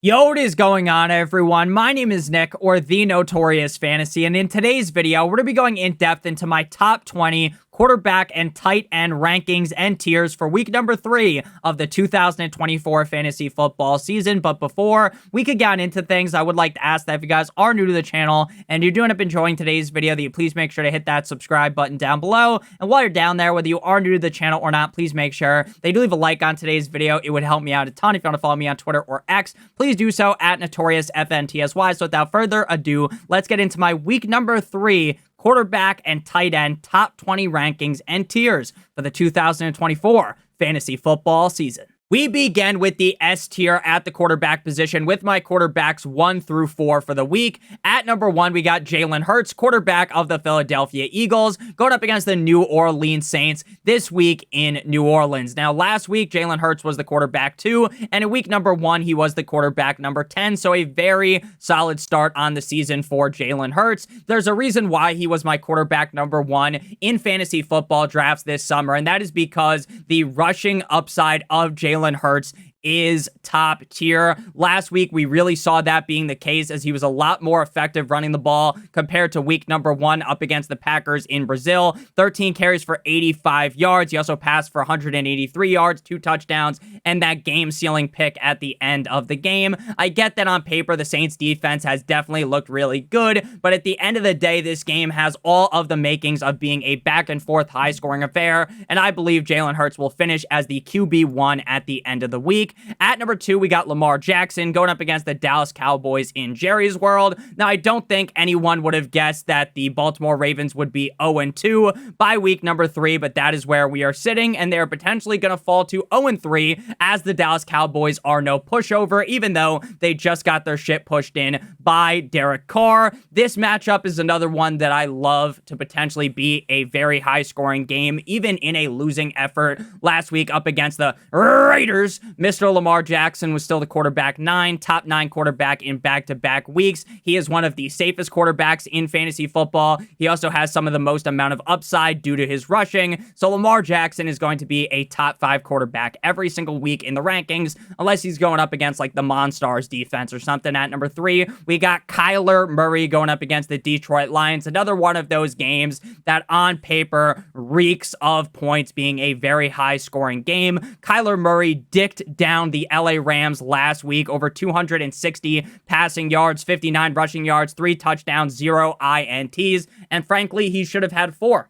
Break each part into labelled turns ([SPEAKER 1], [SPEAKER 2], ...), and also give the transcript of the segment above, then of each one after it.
[SPEAKER 1] Yo, what is going on, everyone? My name is Nick, or the Notorious Fantasy, and in today's video, we're going to be going in depth into my top 20 quarterback and tight end rankings and tiers for week number 3 of the 2024 fantasy football season. But before we could get into things, I would like to ask that if you guys are new to the channel and you do end up enjoying today's video, that you please make sure to hit that subscribe button down below. And while you're down there, whether you are new to the channel or not, please make sure that you do leave a like on today's video. It would help me out a ton. If you want to follow me on Twitter or X, please do so at NotoriousFantasy. So without further ado, let's get into my week number 3 quarterback and tight end top 20 rankings and tiers for the 2024 fantasy football season. We begin with the S tier at the quarterback position with my quarterbacks 1 through 4 for the week. At number 1, we got Jalen Hurts, quarterback of the Philadelphia Eagles, going up against the New Orleans Saints this week in New Orleans. Now, last week, Jalen Hurts was the quarterback 2, and in week number 1, he was the quarterback number 10, so a very solid start on the season for Jalen Hurts. There's a reason why he was my quarterback number 1 in fantasy football drafts this summer, and that is because the rushing upside of Jalen Hurts is top tier. Last week, we really saw that being the case as he was a lot more effective running the ball compared to week number 1 up against the Packers in Brazil. 13 carries for 85 yards. He also passed for 183 yards, 2 touchdowns, and that game-sealing pick at the end of the game. I get that on paper, the Saints defense has definitely looked really good, but at the end of the day, this game has all of the makings of being a back-and-forth high-scoring affair, and I believe Jalen Hurts will finish as the QB1 at the end of the week. At number 2, we got Lamar Jackson going up against the Dallas Cowboys in Jerry's world. Now, I don't think anyone would have guessed that the Baltimore Ravens would be 0-2 by week number 3, but that is where we are sitting, and they're potentially going to fall to 0-3 as the Dallas Cowboys are no pushover, even though they just got their shit pushed in by Derek Carr. This matchup is another one that I love to potentially be a very high-scoring game, even in a losing effort. Last week up against the Raiders, Mr. Lamar Jackson was still the quarterback 9, top 9 quarterback in back-to-back weeks. He is one of the safest quarterbacks in fantasy football. He also has some of the most amount of upside due to his rushing. So Lamar Jackson is going to be a top 5 quarterback every single week in the rankings, unless he's going up against like the Monstars defense or something. At number 3, we got Kyler Murray going up against the Detroit Lions. Another one of those games that on paper reeks of points being a very high-scoring game. Kyler Murray dicked down the LA Rams last week, over 260 passing yards, 59 rushing yards, 3 touchdowns, 0 INTs, and frankly, he should have had 4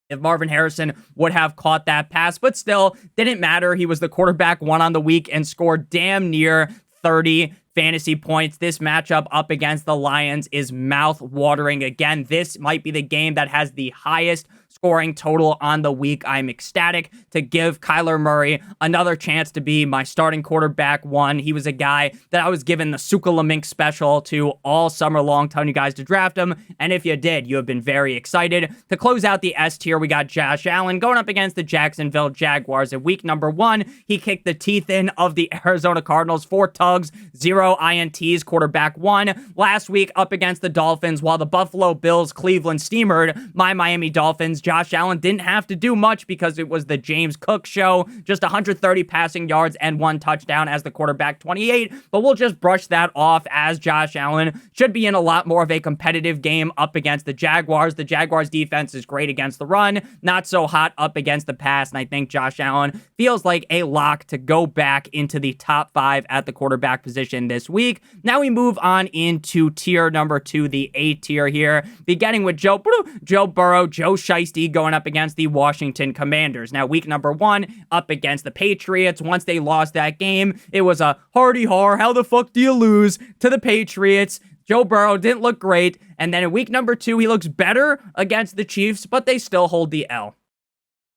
[SPEAKER 1] if Marvin Harrison would have caught that pass, but still, didn't matter. He was the quarterback 1 on the week and scored damn near 30 fantasy points. This matchup up against the Lions is mouth-watering. Again, this might be the game that has the highest scoring total on the week. I'm ecstatic to give Kyler Murray another chance to be my starting quarterback 1. He was a guy that I was given the Sukalamink special to all summer long, telling you guys to draft him. And if you did, you have been very excited. To close out the S tier, we got Josh Allen going up against the Jacksonville Jaguars. In week number 1, he kicked the teeth in of the Arizona Cardinals, 4 tugs, 0 INTs, quarterback 1. Last week up against the Dolphins, while the Buffalo Bills Cleveland steamered my Miami Dolphins, Josh Allen didn't have to do much because it was the James Cook show. Just 130 passing yards and 1 touchdown as the quarterback 28. But we'll just brush that off as Josh Allen should be in a lot more of a competitive game up against the Jaguars. The Jaguars defense is great against the run, not so hot up against the pass. And I think Josh Allen feels like a lock to go back into the top 5 at the quarterback position this week. Now we move on into tier number 2, the A tier here, beginning with Joe Burrow, Joe Shiesty going up against the Washington Commanders. Now, week number 1 up against the Patriots. Once they lost that game, it was a hardy-har, how the fuck do you lose to the Patriots? Joe Burrow didn't look great. And then in week number 2, he looks better against the Chiefs, but they still hold the L.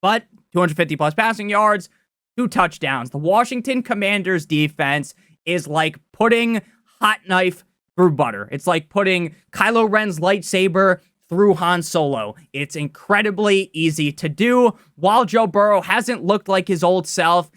[SPEAKER 1] But 250-plus passing yards, 2 touchdowns. The Washington Commanders defense is like putting hot knife through butter. It's like putting Kylo Ren's lightsaber through Han Solo. It's incredibly easy to do. While Joe Burrow hasn't looked like his old self,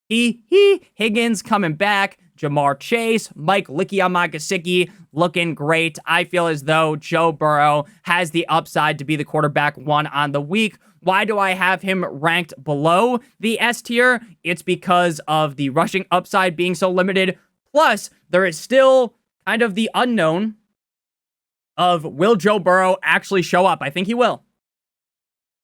[SPEAKER 1] Higgins coming back, Jamar Chase, Mike Likiamagasicki looking great. I feel as though Joe Burrow has the upside to be the quarterback 1 on the week. Why do I have him ranked below the S tier? It's because of the rushing upside being so limited, Plus, there is still kind of the unknown of will Joe Burrow actually show up? I think he will.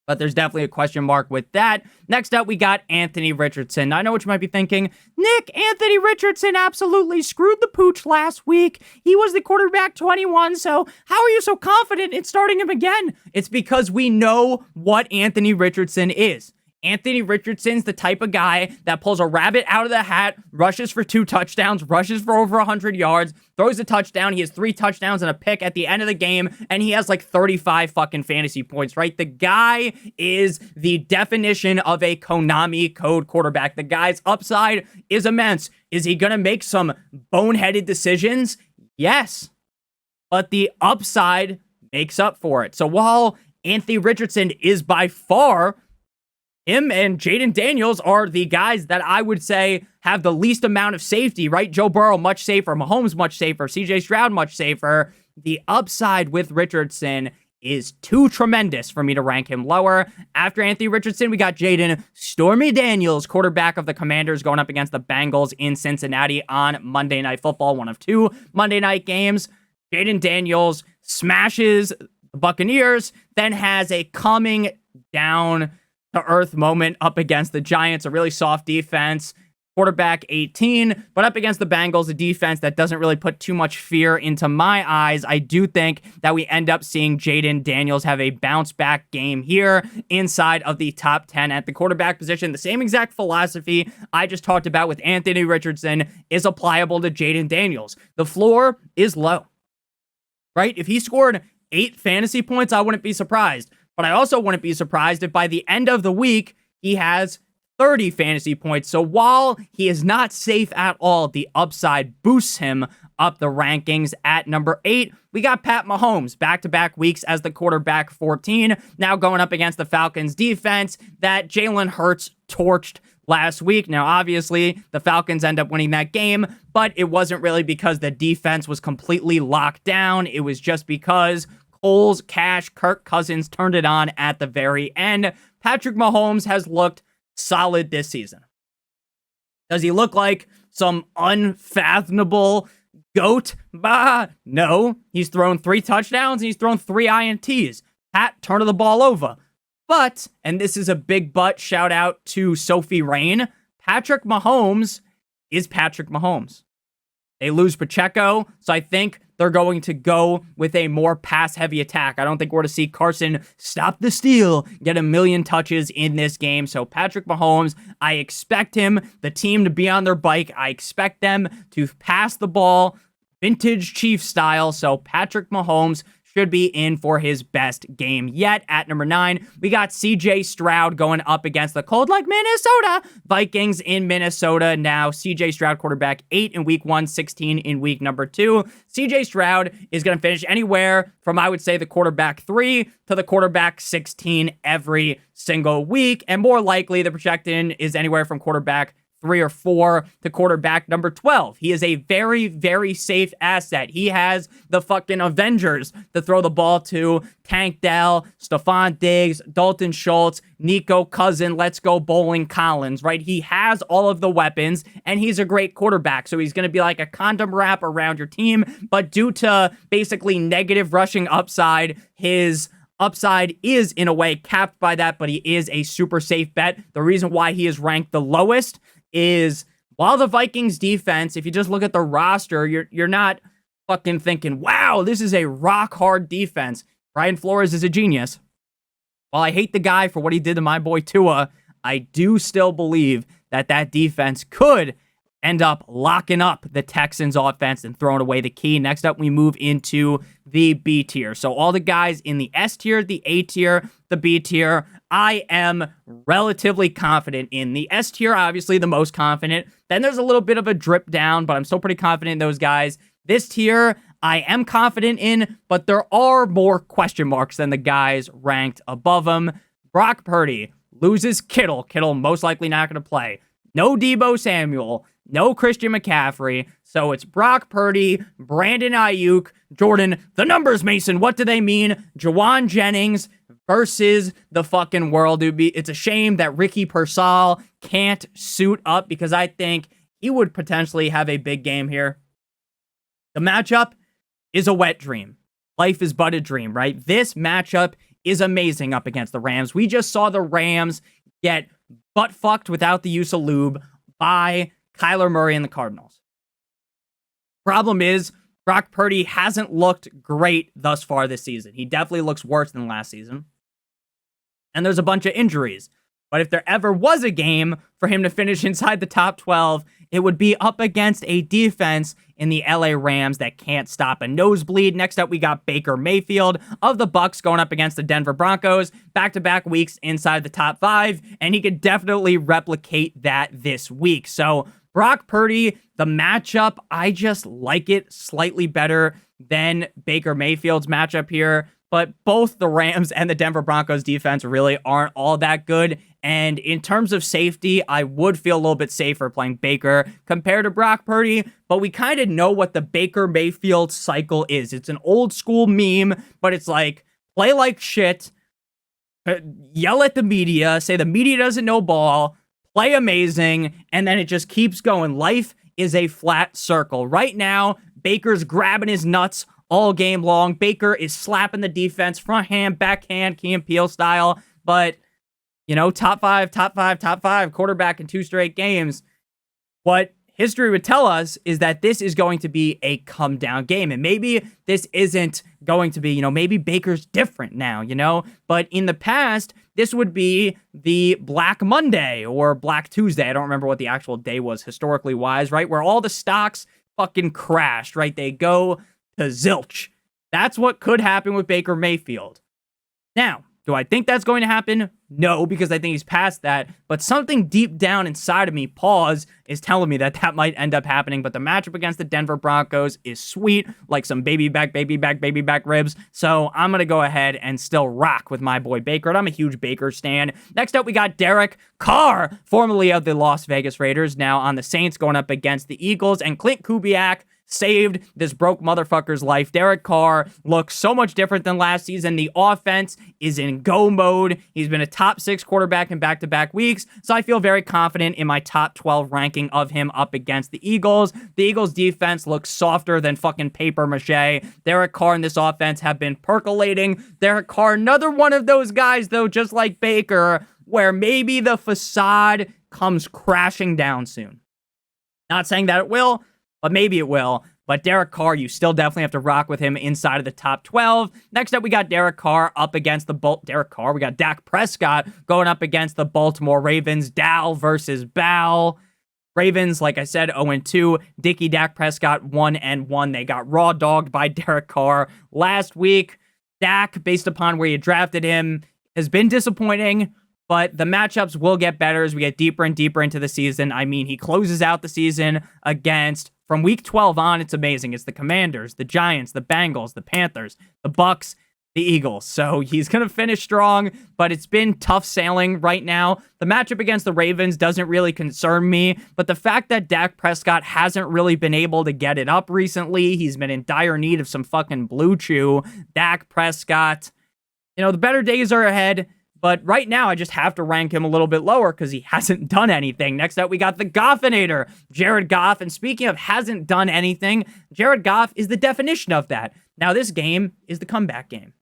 [SPEAKER 1] But there's definitely a question mark with that. Next up, we got Anthony Richardson. Now, I know what you might be thinking. Nick, Anthony Richardson absolutely screwed the pooch last week. He was the quarterback 21, so how are you so confident in starting him again? It's because we know what Anthony Richardson is. Anthony Richardson's the type of guy that pulls a rabbit out of the hat, rushes for 2 touchdowns, rushes for over 100 yards, throws a touchdown. He has 3 touchdowns and a pick at the end of the game, and he has like 35 fucking fantasy points, right? The guy is the definition of a Konami code quarterback. The guy's upside is immense. Is he going to make some boneheaded decisions? Yes. But the upside makes up for it. So while Anthony Richardson is by far, him and Jaden Daniels are the guys that I would say have the least amount of safety, right? Joe Burrow, much safer. Mahomes, much safer. CJ Stroud, much safer. The upside with Richardson is too tremendous for me to rank him lower. After Anthony Richardson, we got Jaden Stormy Daniels, quarterback of the Commanders, going up against the Bengals in Cincinnati on Monday Night Football, one of 2 Monday night games. Jaden Daniels smashes the Buccaneers, then has a coming down to earth moment up against the Giants, a really soft defense. Quarterback 18, but up against the Bengals, a defense that doesn't really put too much fear into my eyes. I do think that we end up seeing Jaden Daniels have a bounce back game here inside of the top 10 at the quarterback position. The same exact philosophy I just talked about with Anthony Richardson is applicable to Jaden Daniels. The floor is low, right? If he scored 8 fantasy points, I wouldn't be surprised. But I also wouldn't be surprised if by the end of the week, he has 30 fantasy points. So while he is not safe at all, the upside boosts him up the rankings at number 8. We got Pat Mahomes back-to-back weeks as the quarterback 14, now going up against the Falcons defense that Jalen Hurts torched last week. Now, obviously, the Falcons end up winning that game, but it wasn't really because the defense was completely locked down. It was just because Coles, Cash, Kirk Cousins turned it on at the very end. Patrick Mahomes has looked solid this season. Does he look like some unfathomable GOAT? No. He's thrown 3 touchdowns and he's thrown 3 INTs. Pat, turn of the ball over. But, and this is a big but, shout out to Sophie Rain, Patrick Mahomes is Patrick Mahomes. They lose Pacheco, so I think they're going to go with a more pass-heavy attack. I don't think we're going to see Carson stop the steal, get a million touches in this game. So Patrick Mahomes, I expect him, the team to be on their bike. I expect them to pass the ball, vintage Chiefs style. So Patrick Mahomes should be in for his best game yet. At number 9, we got CJ Stroud going up against the cold like Minnesota Vikings in Minnesota. Now, CJ Stroud, quarterback 8 in week 1, 16 in week number 2. CJ Stroud is going to finish anywhere from, I would say, the quarterback 3 to the quarterback 16 every single week. And more likely, the projection is anywhere from quarterback 3 or 4 to quarterback number 12. He is a very, very safe asset. He has the fucking Avengers to throw the ball to. Tank Dell, Stephon Diggs, Dalton Schultz, Nico Cousin, Let's Go Bowling Collins, right? He has all of the weapons, and he's a great quarterback. So he's going to be like a condom wrap around your team. But due to basically negative rushing upside, his upside is in a way capped by that, but he is a super safe bet. The reason why he is ranked the lowest is while the Vikings defense, if you just look at the roster, you're not fucking thinking, wow, this is a rock hard defense. Brian Flores is a genius. While I hate the guy for what he did to my boy Tua, I do still believe that that defense could end up locking up the Texans offense and throwing away the key. Next up, we move into the B tier. So all the guys in the S tier, the A tier, the B tier, I am relatively confident in. The S tier, obviously the most confident. Then there's a little bit of a drip down, but I'm still pretty confident in those guys. This tier, I am confident in, but there are more question marks than the guys ranked above him. Brock Purdy loses Kittle. Kittle most likely not going to play. No Deebo Samuel. No Christian McCaffrey. So it's Brock Purdy, Brandon Ayuk, Jordan, the numbers, Mason, what do they mean? Juwan Jennings versus the fucking world. It's a shame that Ricky Pearsall can't suit up because I think he would potentially have a big game here. The matchup is a wet dream. Life is but a dream, right? This matchup is amazing up against the Rams. We just saw the Rams get butt fucked without the use of lube by Kyler Murray and the Cardinals. Problem is, Brock Purdy hasn't looked great thus far this season. He definitely looks worse than last season. And there's a bunch of injuries. But if there ever was a game for him to finish inside the top 12, it would be up against a defense in the LA Rams that can't stop a nosebleed. Next up, we got Baker Mayfield of the Bucs going up against the Denver Broncos. Back-to-back weeks inside the top 5, and he could definitely replicate that this week. So Brock Purdy, the matchup, I just like it slightly better than Baker Mayfield's matchup here. But both the Rams and the Denver Broncos defense really aren't all that good. And in terms of safety, I would feel a little bit safer playing Baker compared to Brock Purdy. But we kind of know what the Baker Mayfield cycle is. It's an old school meme, but it's like, play like shit, yell at the media, say the media doesn't know ball, play amazing, and then it just keeps going. Life is a flat circle. Right now, Baker's grabbing his nuts all game long. Baker is slapping the defense, front hand, backhand, Key and Peele style. But, you know, top five quarterback in 2 straight games. What history would tell us is that this is going to be a come down game. And maybe this isn't going to be, maybe Baker's different now, But in the past, this would be the Black Monday or Black Tuesday. I don't remember what the actual day was historically wise, right? Where all the stocks fucking crashed, right? They go to zilch. That's what could happen with Baker Mayfield. Now, do I think that's going to happen? No, because I think he's past that. But something deep down inside of me, is telling me that that might end up happening. But the matchup against the Denver Broncos is sweet, like some baby back ribs. So I'm going to go ahead and still rock with my boy Baker. And I'm a huge Baker stan. Next up, we got Derek Carr, formerly of the Las Vegas Raiders, now on the Saints, going up against the Eagles. And Clint Kubiak saved this broke motherfucker's life. Derek Carr looks so much different than last season. The offense is in go mode. He's been a top 6 quarterback in back-to-back weeks, so I feel very confident in my top 12 ranking of him up against the Eagles. The Eagles defense looks softer than fucking paper mache. Derek Carr and this offense have been percolating. Derek Carr, another one of those guys, though, just like Baker, where maybe the facade comes crashing down soon. Not saying that it will, but maybe it will. But Derek Carr, you still definitely have to rock with him inside of the top 12. Next up, we got Derek Carr up against the we got Dak Prescott going up against the Baltimore Ravens. Dal versus Bal. Ravens, like I said, 0-2. Dak Prescott 1-1. They got raw dogged by Derek Carr last week. Dak, based upon where you drafted him, has been disappointing. But the matchups will get better as we get deeper and deeper into the season. I mean, he closes out the season against, from week 12 on, it's amazing. It's the Commanders, the Giants, the Bengals, the Panthers, the Bucks, the Eagles. So he's going to finish strong, but it's been tough sailing right now. The matchup against the Ravens doesn't really concern me, but the fact that Dak Prescott hasn't really been able to get it up recently, he's been in dire need of some fucking blue chew. Dak Prescott, the better days are ahead. But right now, I just have to rank him a little bit lower because he hasn't done anything. Next up, we got the Goffinator, Jared Goff. And speaking of hasn't done anything, Jared Goff is the definition of that. Now, this game is the comeback game.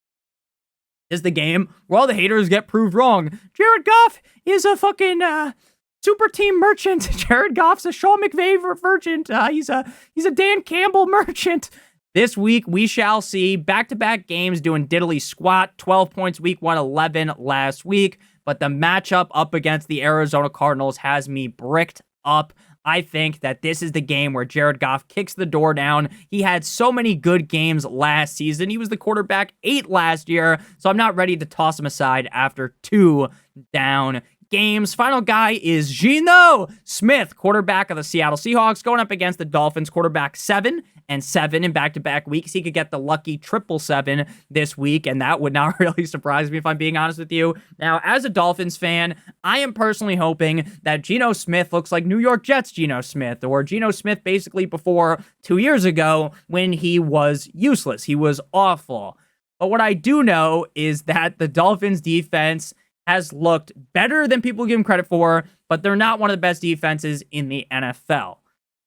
[SPEAKER 1] Is the game where all the haters get proved wrong. Jared Goff is a fucking super team merchant. Jared Goff's a Sean McVay merchant. He's a Dan Campbell merchant. This week, we shall see back-to-back games doing diddly squat. 12 points week 1, 11 last week. But the matchup up against the Arizona Cardinals has me bricked up. I think that this is the game where Jared Goff kicks the door down. He had so many good games last season. He was the quarterback 8 last year. So I'm not ready to toss him aside after 2 down games. Final guy is Geno Smith, quarterback of the Seattle Seahawks, going up against the Dolphins, quarterback 7-7 in back-to-back weeks. He could get the lucky 777 this week, and that would not really surprise me if I'm being honest with you. Now, as a Dolphins fan, I am personally hoping that Geno Smith looks like New York Jets Geno Smith, or Geno Smith basically before 2 years ago when he was useless. He was awful. But what I do know is that the Dolphins defense has looked better than people give him credit for, but they're not one of the best defenses in the NFL.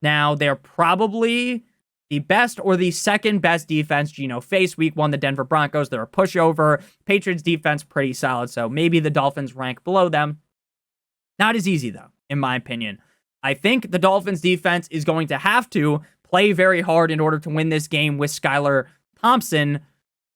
[SPEAKER 1] Now, they're probably the best or the second best defense Geno faced week one, the Denver Broncos. They're a pushover. Patriots defense, pretty solid. So maybe the Dolphins rank below them. Not as easy, though, in my opinion. I think the Dolphins defense is going to have to play very hard in order to win this game with Skylar Thompson.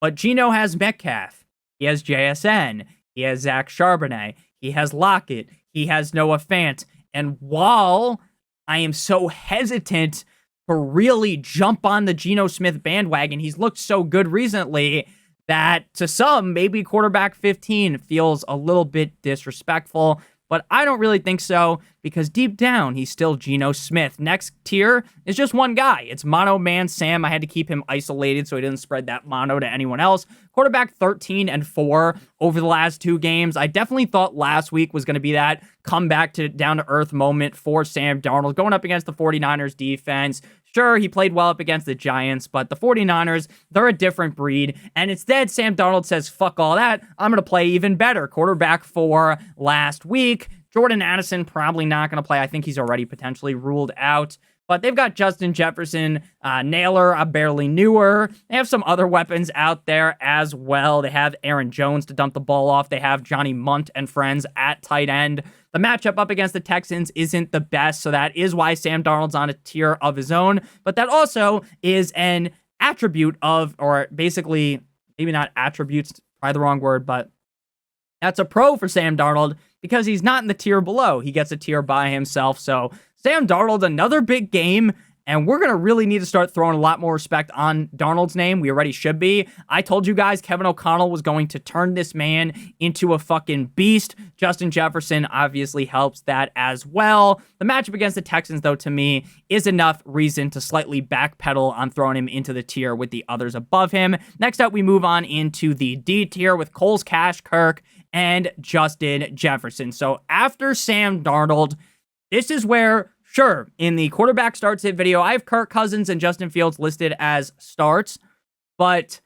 [SPEAKER 1] But Geno has Metcalf. He has JSN. He has Zach Charbonnet. He has Lockett. He has Noah Fant. And while I am so hesitant to really jump on the Geno Smith bandwagon, he's looked so good recently that to some, maybe quarterback 15 feels a little bit disrespectful. But I don't really think so, because deep down, he's still Geno Smith. Next tier is just one guy. It's Mono Man Sam. I had to keep him isolated so he didn't spread that mono to anyone else. Quarterback 13-4 over the last 2 games. I definitely thought last week was going to be that comeback to down-to-earth moment for Sam Darnold, going up against the 49ers defense. Sure, he played well up against the Giants, but the 49ers, they're a different breed. And instead, Sam Darnold says, fuck all that. I'm going to play even better. Quarterback 4 last week. Jordan Addison probably not going to play. I think he's already potentially ruled out. But they've got Justin Jefferson, Naylor, a barely newer. They have some other weapons out there as well. They have Aaron Jones to dump the ball off. They have Johnny Munt and friends at tight end. The matchup up against the Texans isn't the best, so that is why Sam Darnold's on a tier of his own. But that also is an attribute of, or basically, maybe not attributes, probably the wrong word, but that's a pro for Sam Darnold because he's not in the tier below. He gets a tier by himself. So Sam Darnold, another big game, and we're going to really need to start throwing a lot more respect on Darnold's name. We already should be. I told you guys Kevin O'Connell was going to turn this man into a fucking beast. Justin Jefferson obviously helps that as well. The matchup against the Texans, though, to me, is enough reason to slightly backpedal on throwing him into the tier with the others above him. Next up, we move on into the D tier with Coles, Cash, Kirk, and Justin Jefferson. So after Sam Darnold, this is where, sure, in the quarterback starts hit video, I have Kirk Cousins and Justin Fields listed as starts, but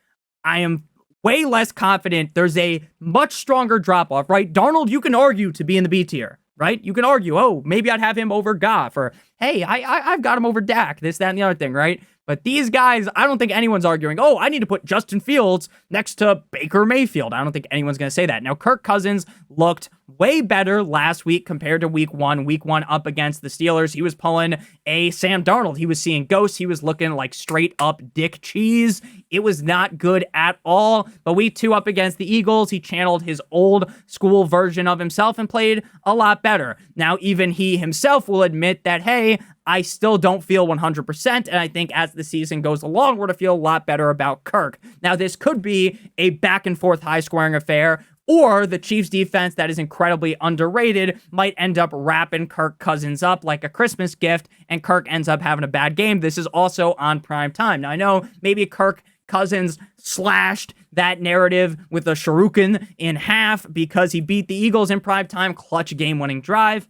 [SPEAKER 1] I am way less confident. There's a much stronger drop-off, right? Darnold, you can argue to be in the B tier, right? You can argue, oh, maybe I'd have him over Goff, or hey, I've got him over Dak, this, that, and the other thing, right? But these guys, I don't think anyone's arguing, oh, I need to put Justin Fields next to Baker Mayfield. I don't think anyone's going to say that. Now, Kirk Cousins looked way better last week compared to week one. Week one up against the Steelers, he was pulling a Sam Darnold. He was seeing ghosts. He was looking like straight up dick cheese. It was not good at all. But week two up against the Eagles, he channeled his old school version of himself and played a lot better. Now, even he himself will admit that, hey, I still don't feel 100%, and I think as the season goes along, we're to feel a lot better about Kirk. Now, this could be a back-and-forth high-scoring affair, or the Chiefs' defense that is incredibly underrated might end up wrapping Kirk Cousins up like a Christmas gift, and Kirk ends up having a bad game. This is also on prime time. Now, I know maybe Kirk Cousins slashed that narrative with a shuriken in half because he beat the Eagles in prime time, clutch game-winning drive.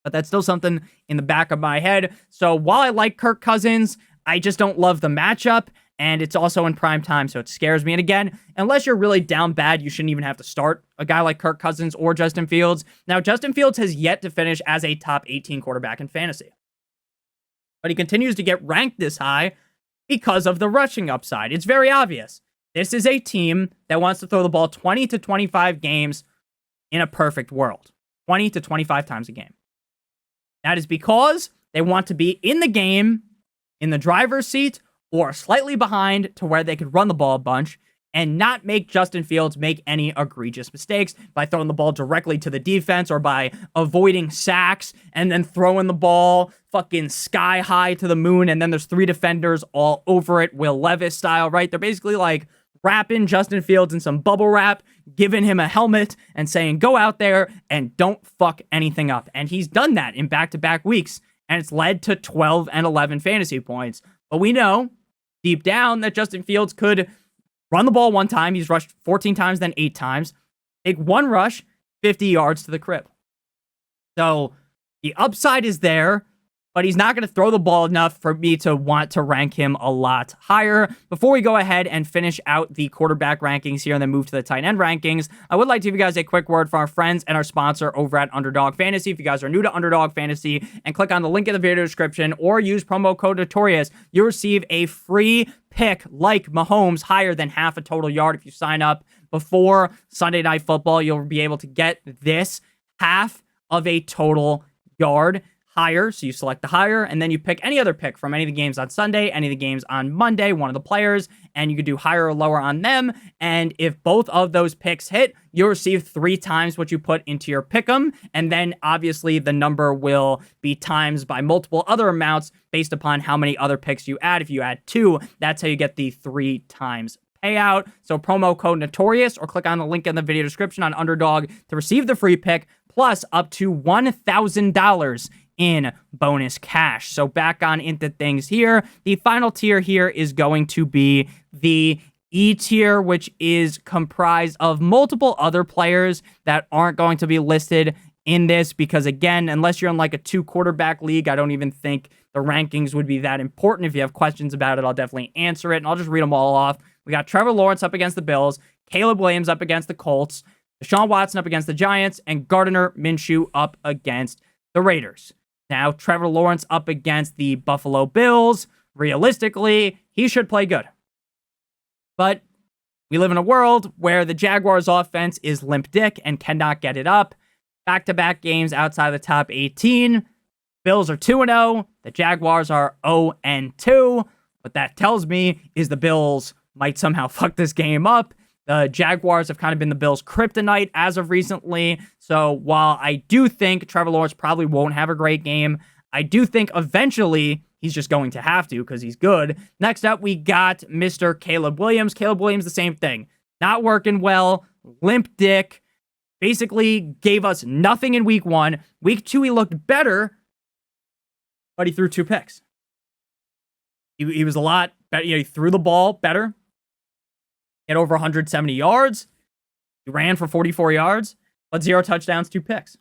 [SPEAKER 1] But that's still something in the back of my head. So while I like Kirk Cousins, I just don't love the matchup, and it's also in prime time, so it scares me. And again, unless you're really down bad, you shouldn't even have to start a guy like Kirk Cousins or Justin Fields. Now, Justin Fields has yet to finish as a top 18 quarterback in fantasy. But he continues to get ranked this high because of the rushing upside. It's very obvious. This is a team that wants to throw the ball 20 to 25 games in a perfect world. 20 to 25 times a game. That is because they want to be in the game, in the driver's seat, or slightly behind to where they could run the ball a bunch and not make Justin Fields make any egregious mistakes by throwing the ball directly to the defense or by avoiding sacks and then throwing the ball fucking sky high to the moon, and then there's 3 defenders all over it, Will Levis style, right? They're basically like wrapping Justin Fields in some bubble wrap, giving him a helmet, and saying, go out there and don't fuck anything up. And he's done that in back-to-back weeks, and it's led to 12 and 11 fantasy points. But we know, deep down, that Justin Fields could run the ball one time. He's rushed 14 times, then 8 times. Take one rush, 50 yards to the crib. So the upside is there. but he's not going to throw the ball enough for me to want to rank him a lot higher. Before we go ahead and finish out the quarterback rankings here and then move to the tight end rankings, I would like to give you guys a quick word from our friends and our sponsor over at Underdog Fantasy. If you guys are new to Underdog Fantasy and click on the link in the video description or use promo code Notorious, you'll receive a free pick like Mahomes higher than half a total yard. If you sign up before Sunday Night Football, you'll be able to get this half of a total yard higher. So you select the higher, and then you pick any other pick from any of the games on Sunday, any of the games on Monday, one of the players, and you could do higher or lower on them. And if both of those picks hit, you'll receive 3 times what you put into your pick'em. And then obviously the number will be times by multiple other amounts based upon how many other picks you add. If you add 2, that's how you get the 3 times payout. So promo code Notorious or click on the link in the video description on Underdog to receive the free pick plus up to $1,000 in bonus cash. So back on into things here. The final tier here is going to be the E tier, which is comprised of multiple other players that aren't going to be listed in this because, again, unless you're in like a 2-quarterback league, I don't even think the rankings would be that important. If you have questions about it, I'll definitely answer it, and I'll just read them all off. We got Trevor Lawrence up against the Bills, Caleb Williams up against the Colts, Deshaun Watson up against the Giants, and Gardner Minshew up against the Raiders. Now, Trevor Lawrence up against the Buffalo Bills. Realistically, he should play good. But we live in a world where the Jaguars' offense is limp dick and cannot get it up. Back-to-back games outside the top 18. Bills are 2-0. The Jaguars are 0-2. What that tells me is the Bills might somehow fuck this game up. The Jaguars have kind of been the Bills' kryptonite as of recently. So while I do think Trevor Lawrence probably won't have a great game, I do think eventually he's just going to have to because he's good. Next up, we got Mr. Caleb Williams. Caleb Williams, the same thing. Not working well, limp dick. Basically gave us nothing in week 1. Week 2, he looked better, but he threw 2 picks. He was a lot better. He threw the ball better. He had over 170 yards. He ran for 44 yards, but 0 touchdowns, 2 picks.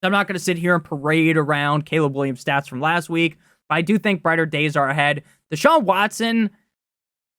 [SPEAKER 1] I'm not going to sit here and parade around Caleb Williams' stats from last week, but I do think brighter days are ahead. Deshaun Watson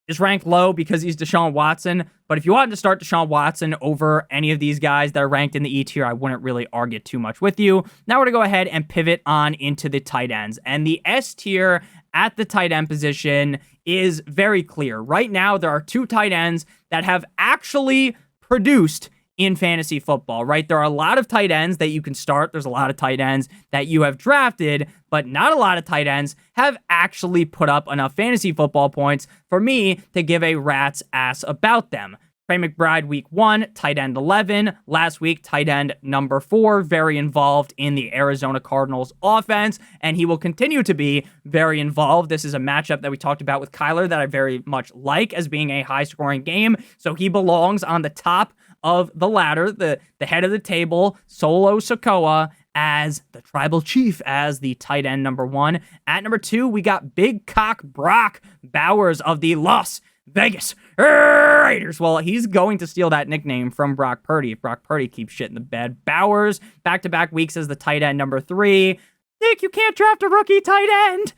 [SPEAKER 1] is ranked low because he's Deshaun Watson, but if you wanted to start Deshaun Watson over any of these guys that are ranked in the E tier, I wouldn't really argue too much with you. Now we're going to go ahead and pivot on into the tight ends, and the S tier at the tight end position is very clear. Right now, there are 2 tight ends that have actually produced in fantasy football, right? There are a lot of tight ends that you can start. There's a lot of tight ends that you have drafted, but not a lot of tight ends have actually put up enough fantasy football points for me to give a rat's ass about them. Trey McBride, week 1, tight end 11. Last week, tight end number 4, very involved in the Arizona Cardinals offense, and he will continue to be very involved. This is a matchup that we talked about with Kyler that I very much like as being a high-scoring game, so he belongs on the top of the ladder, the head of the table, Solo Sokoa, as the tribal chief, as the tight end number 1. At number 2, we got Big Cock Brock Bowers of the Las Vegas Raiders. Well, he's going to steal that nickname from Brock Purdy if Brock Purdy keeps shit in the bed. Bowers, back-to-back weeks as the tight end number 3. Nick, you can't draft a rookie tight end.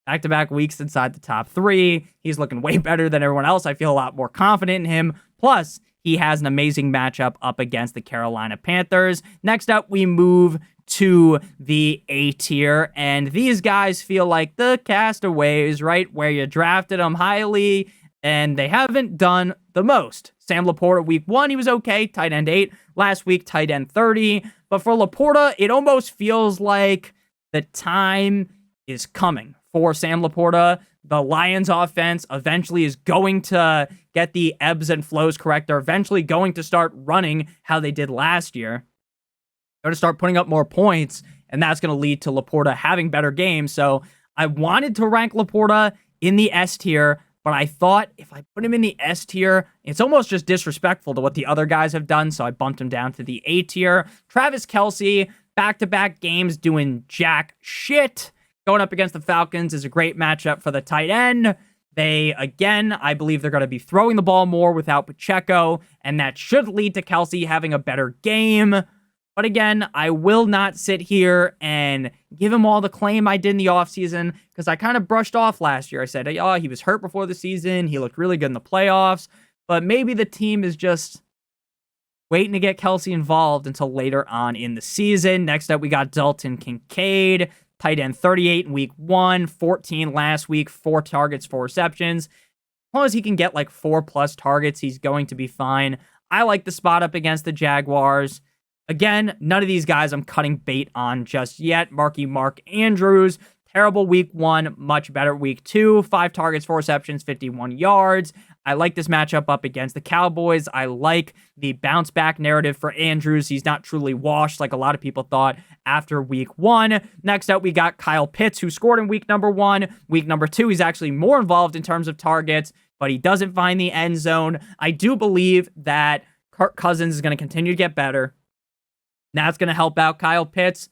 [SPEAKER 1] Back-to-back weeks inside the top 3. He's looking way better than everyone else. I feel a lot more confident in him. Plus, he has an amazing matchup up against the Carolina Panthers. Next up, we move to the A tier, and these guys feel like the castaways, right? Where you drafted them highly, and they haven't done the most. Sam Laporta, week 1, he was okay, tight end 8. Last week, tight end 30. But for Laporta, it almost feels like the time is coming for Sam Laporta. The Lions offense eventually is going to get the ebbs and flows correct. They're eventually going to start running how they did last year. They're going to start putting up more points, and that's going to lead to Laporta having better games. So I wanted to rank Laporta in the S tier, but I thought if I put him in the S tier, it's almost just disrespectful to what the other guys have done, so I bumped him down to the A tier. Travis Kelce, back-to-back games doing jack shit. Going up against the Falcons is a great matchup for the tight end. They, again, I believe they're going to be throwing the ball more without Pacheco, and that should lead to Kelce having a better game. But again, I will not sit here and give him all the claim I did in the offseason because I kind of brushed off last year. I said, oh, he was hurt before the season. He looked really good in the playoffs. But maybe the team is just waiting to get Kelsey involved until later on in the season. Next up, we got Dalton Kincaid, tight end 38 in week 1, 14 last week, 4 targets, 4 receptions. As long as he can get like 4+ targets, he's going to be fine. I like the spot up against the Jaguars. Again, none of these guys I'm cutting bait on just yet. Mark Andrews, terrible week 1, much better week 2. 5 targets, 4 receptions, 51 yards. I like this matchup up against the Cowboys. I like the bounce back narrative for Andrews. He's not truly washed like a lot of people thought after week 1. Next up, we got Kyle Pitts, who scored in week number 1. Week number 2, he's actually more involved in terms of targets, but he doesn't find the end zone. I do believe that Kirk Cousins is going to continue to get better. That's going to help out Kyle Pitts.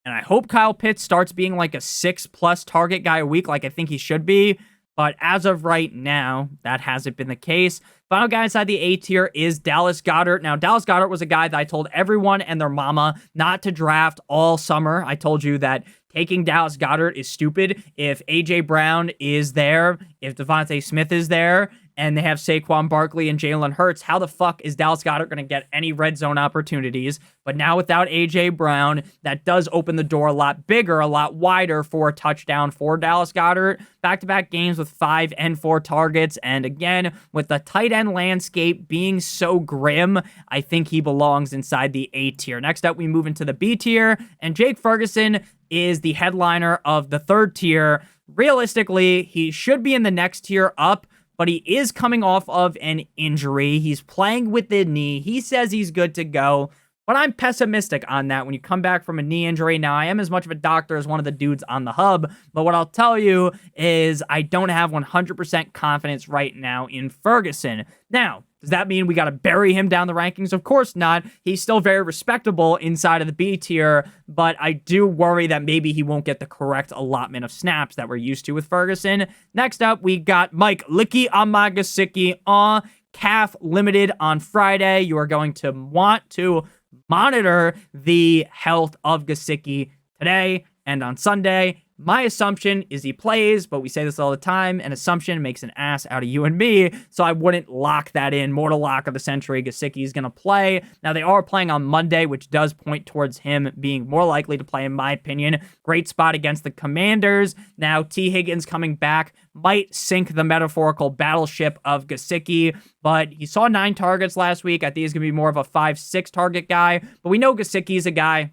[SPEAKER 1] And I hope Kyle Pitts starts being like a 6+ target guy a week like I think he should be. But as of right now, that hasn't been the case. Final guy inside the A tier is Dallas Goedert. Now, Dallas Goedert was a guy that I told everyone and their mama not to draft all summer. I told you that taking Dallas Goedert is stupid. If A.J. Brown is there, if Devontae Smith is there, and they have Saquon Barkley and Jalen Hurts, how the fuck is Dallas Goedert going to get any red zone opportunities? But now without A.J. Brown, that does open the door a lot bigger, a lot wider for a touchdown for Dallas Goedert. Back-to-back games with 5 and 4 targets. And again, with the tight end landscape being so grim, I think he belongs inside the A tier. Next up, we move into the B tier, and Jake Ferguson is the headliner of the 3rd tier. Realistically, he should be in the next tier up, but he is coming off of an injury. He's playing with the knee. He says he's good to go, but I'm pessimistic on that when you come back from a knee injury. Now, I am as much of a doctor as one of the dudes on the hub, but what I'll tell you is I don't have 100% confidence right now in Ferguson. Now, does that mean we got to bury him down the rankings? Of course not. He's still very respectable inside of the B tier, but I do worry that maybe he won't get the correct allotment of snaps that we're used to with Ferguson. Next up, we got Mike Licky Amagasicki on calf limited on Friday. You are going to want to monitor the health of Gesicki today and on Sunday. My assumption is he plays, but we say this all the time. An assumption makes an ass out of you and me, so I wouldn't lock that in. Mortal lock of the century, Gesicki is going to play. Now, they are playing on Monday, which does point towards him being more likely to play, in my opinion. Great spot against the Commanders. Now, T. Higgins coming back might sink the metaphorical battleship of Gesicki, but he saw 9 targets last week. I think he's going to be more of a 5-6 target guy, but we know Gesicki is a guy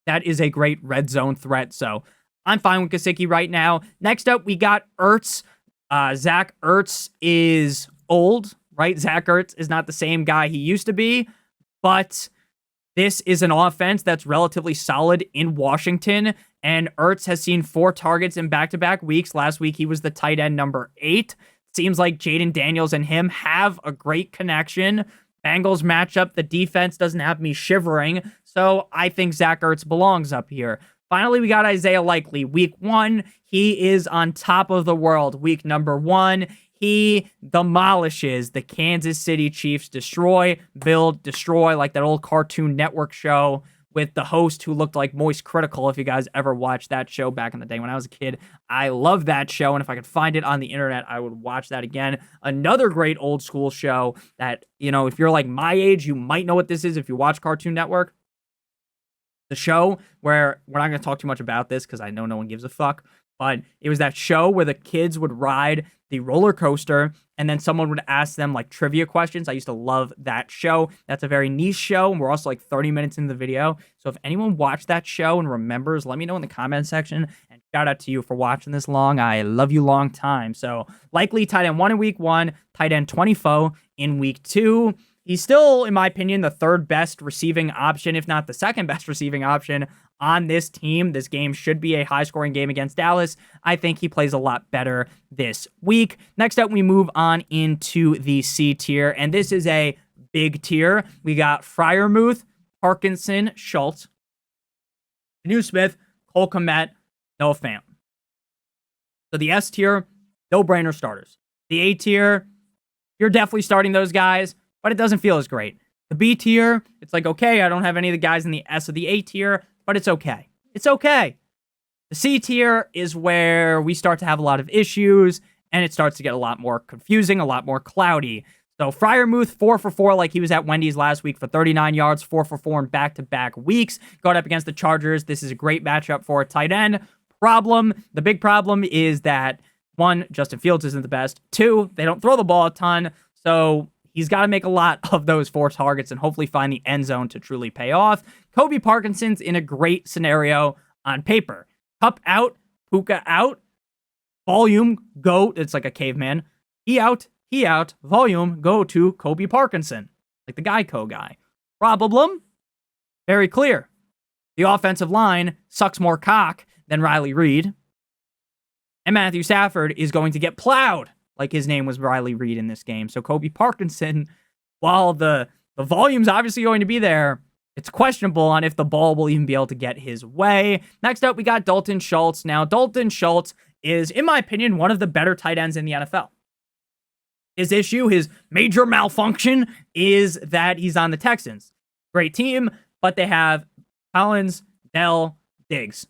[SPEAKER 1] that is a great red zone threat, so I'm fine with Gesicki right now. Next up, we got Ertz. Zach Ertz is old, right? Zach Ertz is not the same guy he used to be, but this is an offense that's relatively solid in Washington, and Ertz has seen 4 targets in back-to-back weeks. Last week, he was the tight end number 8. Seems like Jaden Daniels and him have a great connection. Bengals matchup, the defense doesn't have me shivering, so I think Zach Ertz belongs up here. Finally, we got Isaiah Likely. Week 1, he is on top of the world. Week number 1, he demolishes the Kansas City Chiefs. Destroy, build, destroy, like that old Cartoon Network show with the host who looked like Moist Critical, if you guys ever watched that show back in the day when I was a kid. I love that show, and if I could find it on the internet, I would watch that again. Another great old school show that, you know, if you're like my age, you might know what this is if you watch Cartoon Network. The show where we're not going to talk too much about this because I know no one gives a fuck, but it was that show where the kids would ride the roller coaster and then someone would ask them like trivia questions. I used to love that show. That's a very niche show, and we're also like 30 minutes into the video. So if anyone watched that show and remembers, let me know in the comment section, and shout out to you for watching this long. I love you long time. So Likely tight end 1 in week 1, tight end 24 in week 2. He's still, in my opinion, the 3rd best receiving option, if not the 2nd best receiving option on this team. This game should be a high-scoring game against Dallas. I think he plays a lot better this week. Next up, we move on into the C tier, and this is a big tier. We got Freiermuth, Parkinson, Schultz, New Smith, Cole Kmet, Noah Fant. So the S tier, no-brainer starters. The A tier, you're definitely starting those guys, but it doesn't feel as great. The B tier, it's like, okay, I don't have any of the guys in the S or the A tier, but it's okay. It's okay. The C tier is where we start to have a lot of issues, and it starts to get a lot more confusing, a lot more cloudy. So Freiermuth, 4 for 4, like he was at Wendy's last week for 39 yards, 4 for 4 in back-to-back weeks. Going up against the Chargers, this is a great matchup for a tight end. The big problem is that, 1, Justin Fields isn't the best. 2, they don't throw the ball a ton, so he's got to make a lot of those 4 targets and hopefully find the end zone to truly pay off. Kobe Parkinson's in a great scenario on paper. Cup out, Puka out, volume, go. It's like a caveman. He out, volume, go to Kobe Parkinson. Like the Geico guy. Problem? Very clear. The offensive line sucks more cock than Riley Reid. And Matthew Stafford is going to get plowed like his name was Riley Reid in this game. So Kobe Parkinson, while the volume's obviously going to be there, it's questionable on if the ball will even be able to get his way. Next up, we got Dalton Schultz. Now, Dalton Schultz is, in my opinion, one of the better tight ends in the NFL. His issue, his major malfunction, is that he's on the Texans. Great team, but they have Collins, Dell, Diggs.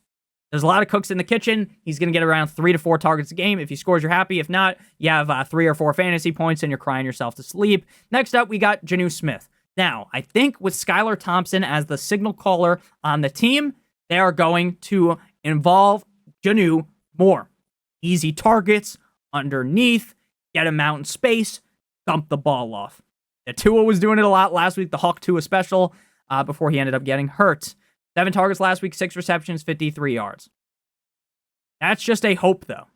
[SPEAKER 1] There's a lot of cooks in the kitchen. He's going to get around 3 to 4 targets a game. If he scores, you're happy. If not, you have 3 or 4 fantasy points and you're crying yourself to sleep. Next up, we got Jonnu Smith. Now, I think with Skylar Thompson as the signal caller on the team, they are going to involve Jonnu more. Easy targets, underneath, get him out in space, dump the ball off. Tua was doing it a lot last week, the Hawk Tua special, before he ended up getting hurt. 7 targets last week, 6 receptions, 53 yards. That's just a hope, though.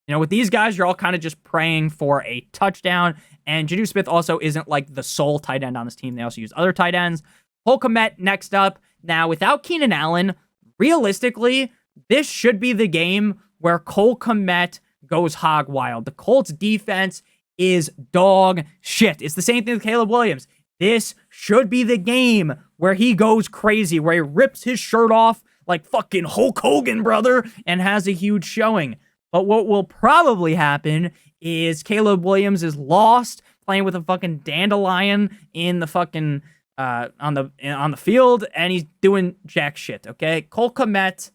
[SPEAKER 1] You know, with these guys, you're all kind of just praying for a touchdown. And Jonnu Smith also isn't like the sole tight end on this team. They also use other tight ends. Cole Kmet next up. Now, without Keenan Allen, realistically, this should be the game where Cole Kmet goes hog wild. The Colts defense is dog shit. It's the same thing with Caleb Williams. This should be the game where he goes crazy, where he rips his shirt off like fucking Hulk Hogan, brother, and has a huge showing. But what will probably happen is Caleb Williams is lost playing with a fucking dandelion in the fucking on the field, and he's doing jack shit. Okay, Cole Kmet,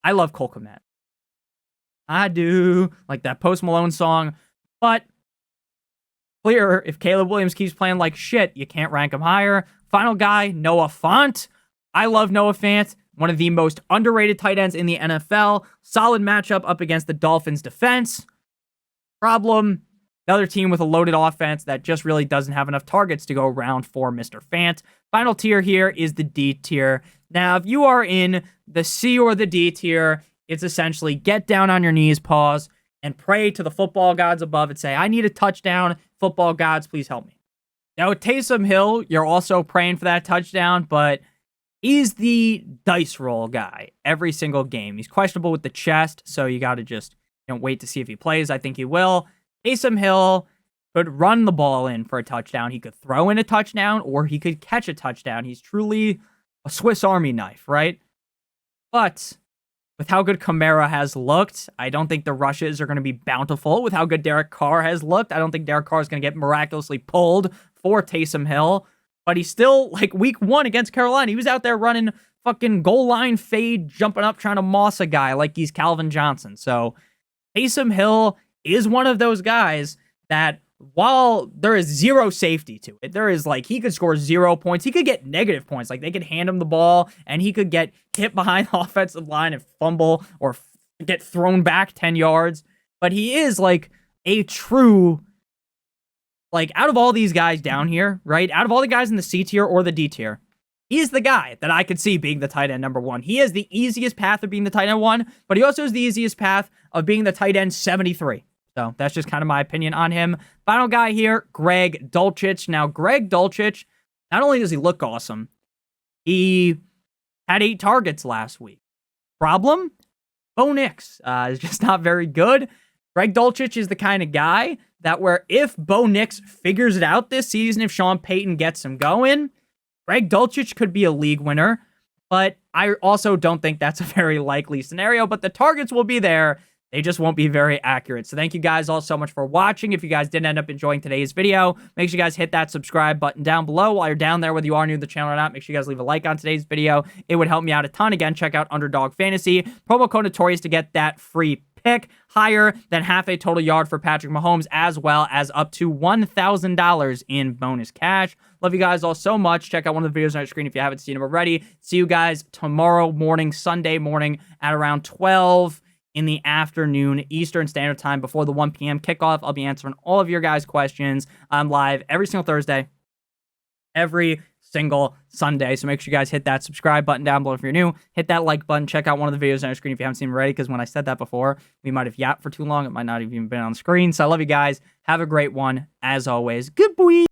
[SPEAKER 1] I love Cole Kmet. I do, like that Post Malone song, but clear, if Caleb Williams keeps playing like shit, you can't rank him higher. Final guy, Noah Fant. I love Noah Fant, one of the most underrated tight ends in the NFL. Solid matchup up against the Dolphins defense. Problem, another team with a loaded offense that just really doesn't have enough targets to go around for Mr. Fant. Final tier here is the D tier. Now, if you are in the C or the D tier, it's essentially get down on your knees, pause, and pray to the football gods above and say, I need a touchdown. Football gods, please help me. Now, with Taysom Hill, you're also praying for that touchdown, but he's the dice roll guy every single game. He's questionable with the chest, so you got to just wait to see if he plays. I think he will. Taysom Hill could run the ball in for a touchdown. He could throw in a touchdown, or he could catch a touchdown. He's truly a Swiss Army knife, right? But with how good Kamara has looked, I don't think the rushes are going to be bountiful. With how good Derek Carr has looked, I don't think Derek Carr is going to get miraculously pulled for Taysom Hill. But he's still, like, week 1 against Carolina, he was out there running fucking goal line fade, jumping up, trying to moss a guy like he's Calvin Johnson. So Taysom Hill is one of those guys that, while there is zero safety to it, there is, like, he could score 0 points. He could get negative points. Like, they could hand him the ball, and he could get hit behind the offensive line and fumble or get thrown back 10 yards. But he is, like, a true, like, out of all these guys down here, right? Out of all the guys in the C tier or the D tier, he's the guy that I could see being the tight end number 1. He has the easiest path of being the tight end 1, but he also has the easiest path of being the tight end 73. So that's just kind of my opinion on him. Final guy here, Greg Dulcich. Now, Greg Dulcich, not only does he look awesome, he had 8 targets last week. Problem? Bo Nix is just not very good. Greg Dulcich is the kind of guy that where if Bo Nix figures it out this season, if Sean Payton gets him going, Greg Dulcich could be a league winner. But I also don't think that's a very likely scenario. But the targets will be there. they just won't be very accurate. So thank you guys all so much for watching. If you guys did end up enjoying today's video, make sure you guys hit that subscribe button down below. While you're down there, whether you are new to the channel or not, make sure you guys leave a like on today's video. It would help me out a ton. Again, check out Underdog Fantasy. Promo code Notorious to get that free pick higher than half a total yard for Patrick Mahomes, as well as up to $1,000 in bonus cash. Love you guys all so much. Check out one of the videos on your screen if you haven't seen them already. See you guys tomorrow morning, Sunday morning at around 12 in the afternoon Eastern Standard Time before the 1 p.m. kickoff. I'll be answering all of your guys' questions. I'm live every single Thursday, every single Sunday. So make sure you guys hit that subscribe button down below if you're new. Hit that like button. Check out one of the videos on your screen if you haven't seen them already, because when I said that before, we might have yapped for too long. It might not have even been on the screen. So I love you guys. Have a great one. As always, good boy.